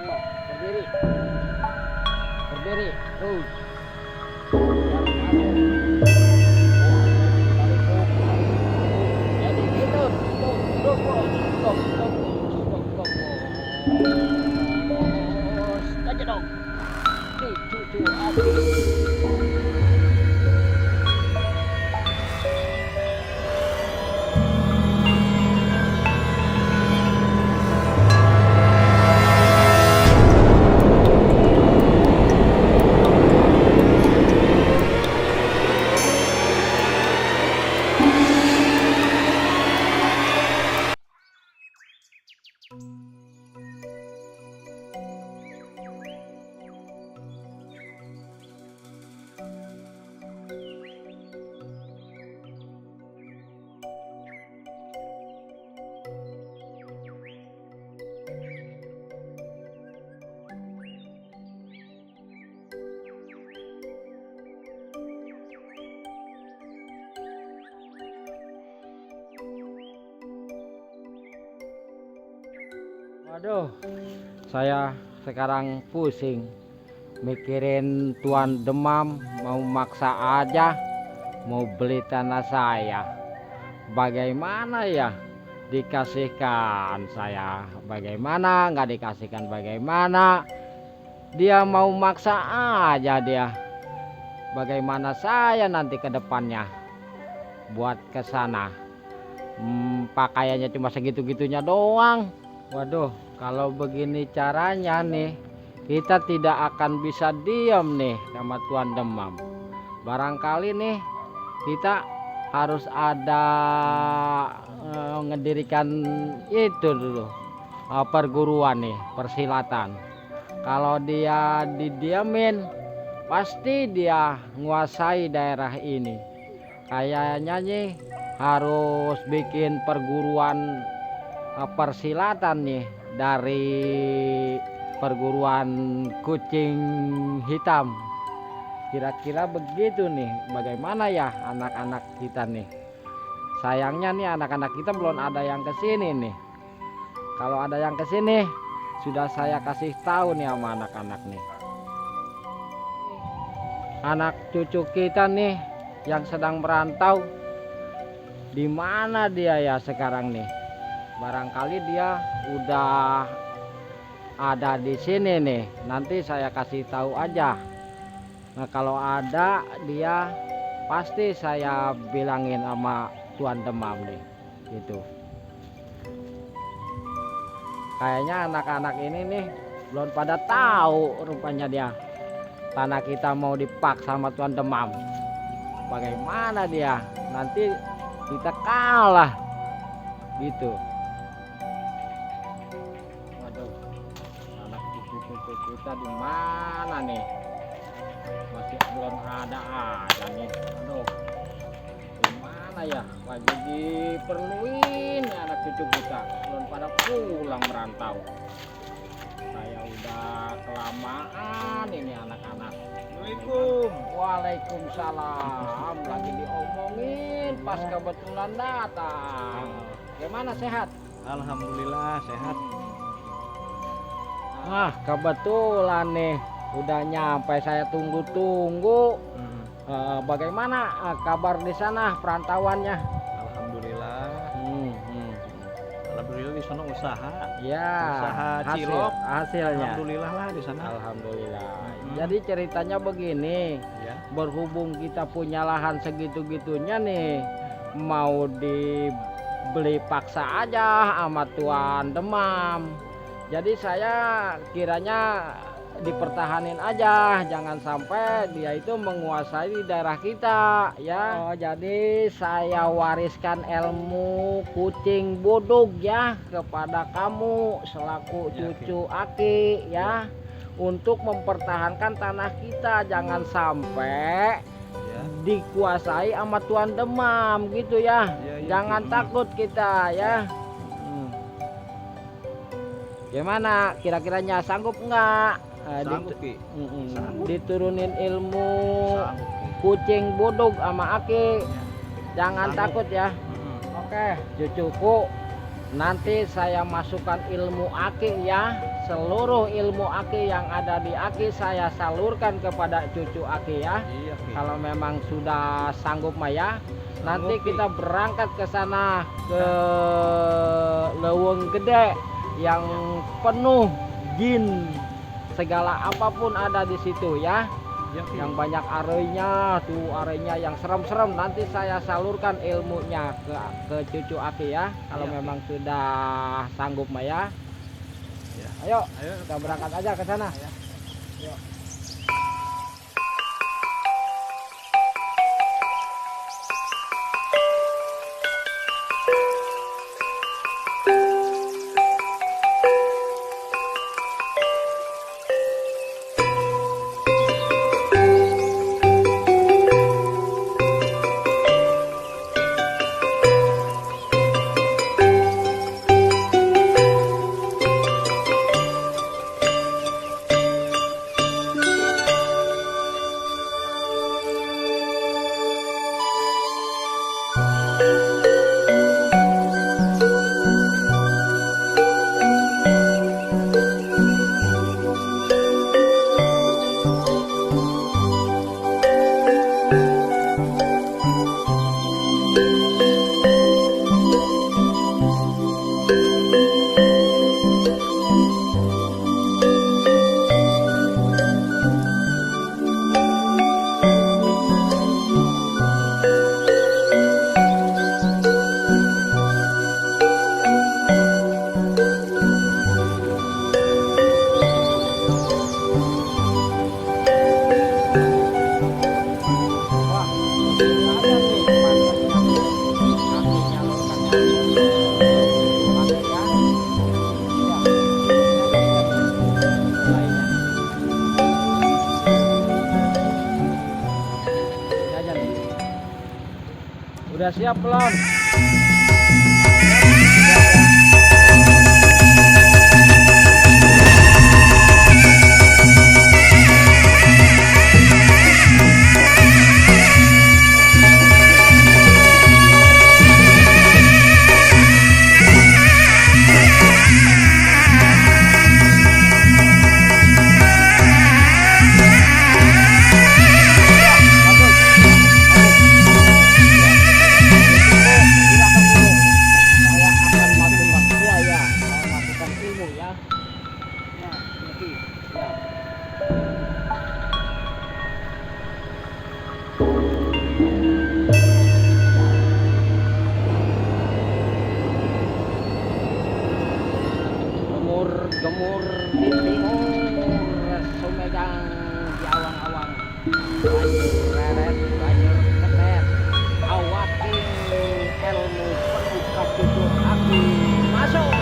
Ayo, berdiri. Berdiri. Terus. Biar masuk. Tarik truk. Jadi gitu. Stop, stop, bos. Stop, stop, stop, stop, bos. Aja dong. Cucu api. Waduh, saya sekarang pusing mikirin Tuan Demam mau maksa aja mau beli tanah saya. Bagaimana ya dikasihkan saya? Bagaimana nggak dikasihkan? Bagaimana dia mau maksa aja dia? Bagaimana saya nanti ke depannya buat ke sana? Pakaiannya cuma segitu-gitunya doang. Waduh, kalau begini caranya nih, kita tidak akan bisa diam nih sama Tuan Demam. Barangkali nih kita harus ada ngedirikan itu dulu, perguruan nih, persilatan. Kalau dia didiamin, pasti dia nguasai daerah ini. Kayaknya nih harus bikin perguruan persilatan nih dari perguruan kucing hitam. Kira-kira begitu nih. Bagaimana ya anak-anak kita nih? Sayangnya nih anak-anak kita belum ada yang kesini nih. Kalau ada yang kesini sudah saya kasih tahu nih sama anak-anak nih. Anak cucu kita nih yang sedang merantau, di mana dia ya sekarang nih? Barangkali dia udah ada di sini nih. Nanti saya kasih tahu aja. Nah, kalau ada dia pasti saya bilangin sama Tuan Demam nih. Gitu. Kayaknya anak-anak ini nih belum pada tahu rupanya dia. Tanah kita mau dipaksa sama Tuan Demam. Bagaimana dia? Nanti kita kalah. Gitu. Kita di mana nih? Masih belum ada nih. Aduh, di mana ya? Lagi diperluin ya anak cucu kita, belum pada pulang merantau. Saya udah kelamaan ini anak-anak. Assalamualaikum. Waalaikumsalam. Lagi diomongin pas kebetulan datang. Gimana, sehat? Alhamdulillah sehat. Kebetulan nih udah nyampe, saya tunggu-tunggu. Bagaimana kabar di sana perantauannya? Alhamdulillah. Alhamdulillah di sana usaha. Ya, Usaha cilok. hasilnya. Alhamdulillah lah di sana. Alhamdulillah. Jadi ceritanya begini, Ya. berhubung kita punya lahan segitu-gitunya nih, mau dibeli paksa aja sama Tuan Demam. Jadi saya kiranya dipertahanin aja, jangan sampai dia itu menguasai daerah kita ya. Jadi saya wariskan ilmu kucing bodog ya kepada kamu selaku cucu Aki ya, untuk mempertahankan tanah kita, jangan sampai dikuasai sama Tuan Demam gitu ya. Jangan takut kita ya. Gimana kira-kiranya, sanggup nggak? Sanggup, Ki. Sanggup. Diturunin ilmu Sanggup, Ki. kucing bodog sama Aki. Jangan Sanggup. takut ya. Oke, cucuku nanti saya masukkan ilmu aki ya. Seluruh ilmu aki yang ada di aki saya salurkan kepada cucu aki ya. Iya, Ki. Kalau memang sudah sanggup mah ya. Nanti Sanggup, Ki. kita berangkat ke sana ke Leuweung Gede yang penuh jin, segala apapun ada di situ ya. Iya, Ki. Yang banyak arenya tuh, arenya yang serem-serem, nanti saya salurkan ilmunya ke cucu aki ya. Kalau Iya, Ki. memang sudah sanggup mah ya. Ya. Ayo Ayo. kita berangkat aja ke sana. Yuk. Wah, ini ada nih markasnya nih. Aki nyalurkan ilmu ke cucu aki ya. Ya, lainnya. Ini aja nih. Udah siap belum? Gemur di timur, sumedang di awang-awang, banjir reret, banjir ketet, awakin ilmu penuh ka cucu aki masuk.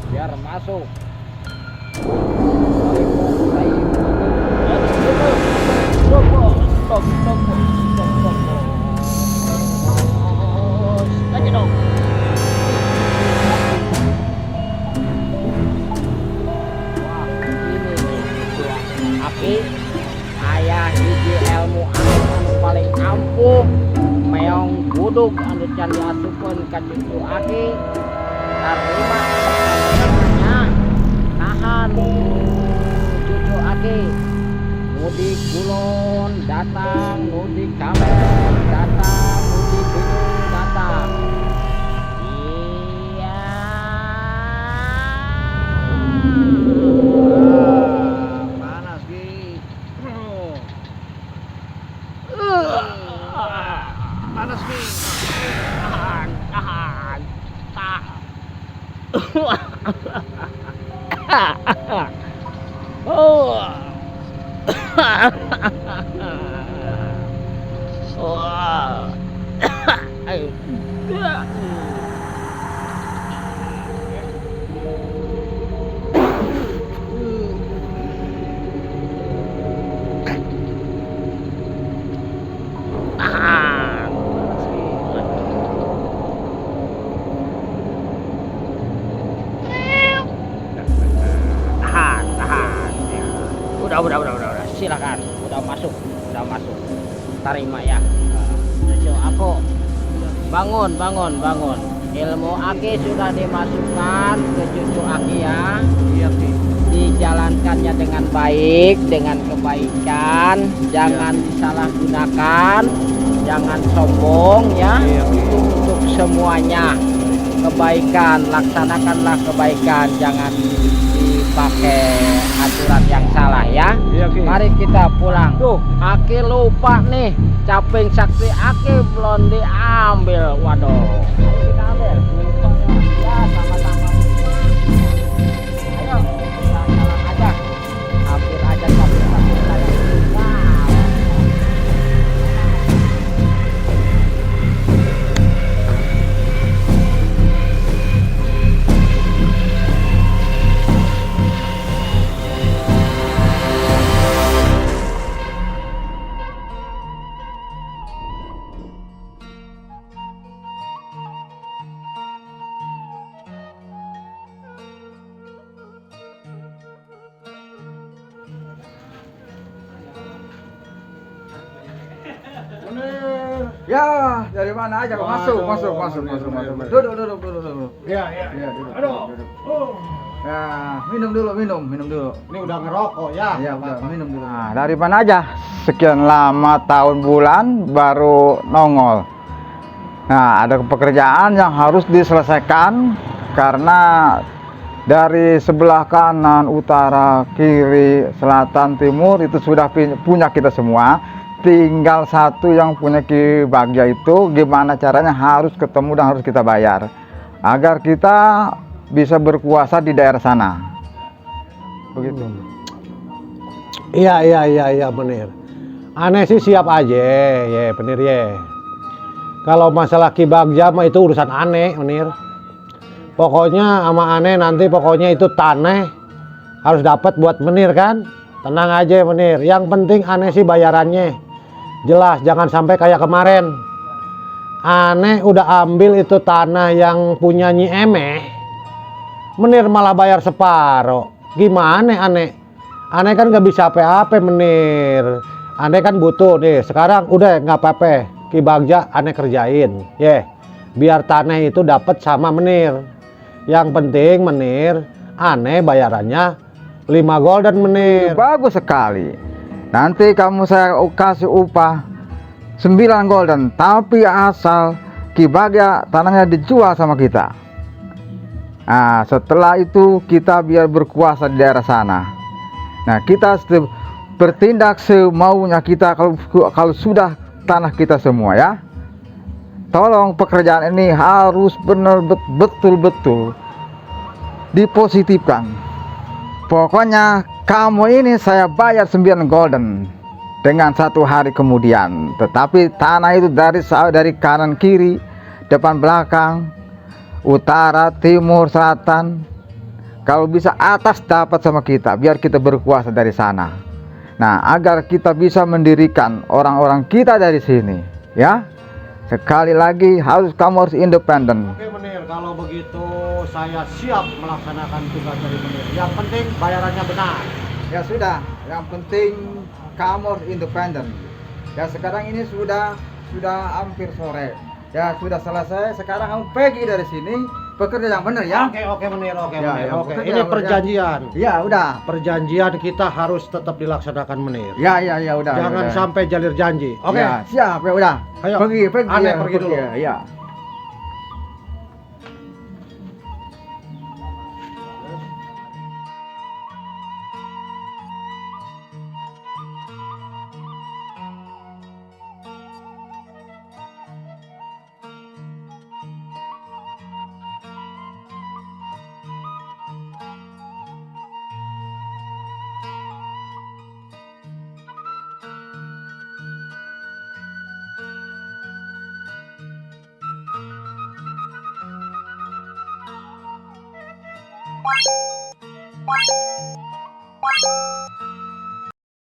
Biar masuk. Wah, ini nih aki ayah hiji ilmu anu paling ampuh meong buduk anu can diasukeun ka cucu aki. Tarima namanya tahan cucu aki. Mudik gulon datang, mudik kamer datang, mudik bingung datang. Iya. Panas, Ki. Panas, Ki. Tahan, tahan, tahan. Oh. Wah. Ayo. bangun, bangun, bangun. Ilmu Aki sudah dimasukkan ke cucu Aki ya. Iya, Ki. Dijalankannya dengan baik, dengan kebaikan, jangan disalahgunakan, jangan sombong ya. Iya, Ki. Itu untuk semuanya kebaikan, laksanakanlah kebaikan, jangan dipakai aturan yang salah ya. Iya, Ki. Mari kita pulang. Tuh, Aki lupa nih, caping sakti Aki belum diambil. Waduh, ayo kita ambil. Lupa ya, sama-sama. Ayo, kita jalan aja. Ambil aja caping sakti saya. Wow. Ya, dari mana aja kok masuk. Duduk. Iya. Ya, duduk. Aduh. Duduk. Ya, minum dulu. Ini udah ngerokok ya. Ya, udah minum dulu. Nah, dari mana aja? Sekian lama tahun bulan baru nongol. Nah, ada pekerjaan yang harus diselesaikan karena dari sebelah kanan, utara, kiri, selatan, timur itu sudah punya kita semua. Tinggal satu yang punya Ki Bagja itu gimana caranya harus ketemu dan harus kita bayar agar kita bisa berkuasa di daerah sana. Begitu. Iya bener. Aneh sih siap aja ya bener ya. Kalau masalah Ki Bagja mah itu urusan aneh bener. Pokoknya sama aneh nanti pokoknya itu tanah harus dapat buat menir kan. Tenang aja menir. Yang penting aneh sih bayarannya jelas, jangan sampai kayak kemarin. Aneh udah ambil itu tanah yang punya Nyi Emeh, menir malah bayar separuh. Gimana aneh? Aneh kan gak bisa apa-apa menir. Aneh kan butuh nih. Sekarang udah nggak apa-apa. Ki Bagja aneh kerjain, biar tanah itu dapat sama menir. Yang penting menir, aneh bayarannya 5 golden menir. Bagus sekali. Nanti kamu saya kasih upah 9 golden, tapi asal Ki Bagja tanahnya dijual sama kita. Nah, setelah itu kita biar berkuasa di daerah sana. Nah, kita bertindak semaunya kita kalau sudah tanah kita semua ya. Tolong pekerjaan ini harus betul-betul dipositifkan. Pokoknya kamu ini saya bayar 9 golden dengan 1 hari kemudian. Tetapi tanah itu dari kanan kiri, depan belakang, utara, timur, selatan. Kalau bisa atas dapat sama kita, biar kita berkuasa dari sana. Nah, agar kita bisa mendirikan orang-orang kita dari sini, ya. Sekali lagi kamu harus independen. Oke menir, kalau begitu saya siap melaksanakan tugas dari menir. Yang penting bayarannya benar. Ya sudah, yang penting kamu harus independen. Ya sekarang ini sudah hampir sore. Ya sudah selesai. Sekarang kamu pergi dari sini, bekerja yang benar ya. Oke menir, oke Ya, menir. ya, Oke, bekerja, ini bekerja. perjanjian. Ya udah. Perjanjian kita harus tetap dilaksanakan menir. Ya udah. Jangan udah. sampai jalir janji. Oke. Ya, siap ya udah. Ayo. Pergi. Aneh ya, pergi dulu. Ya.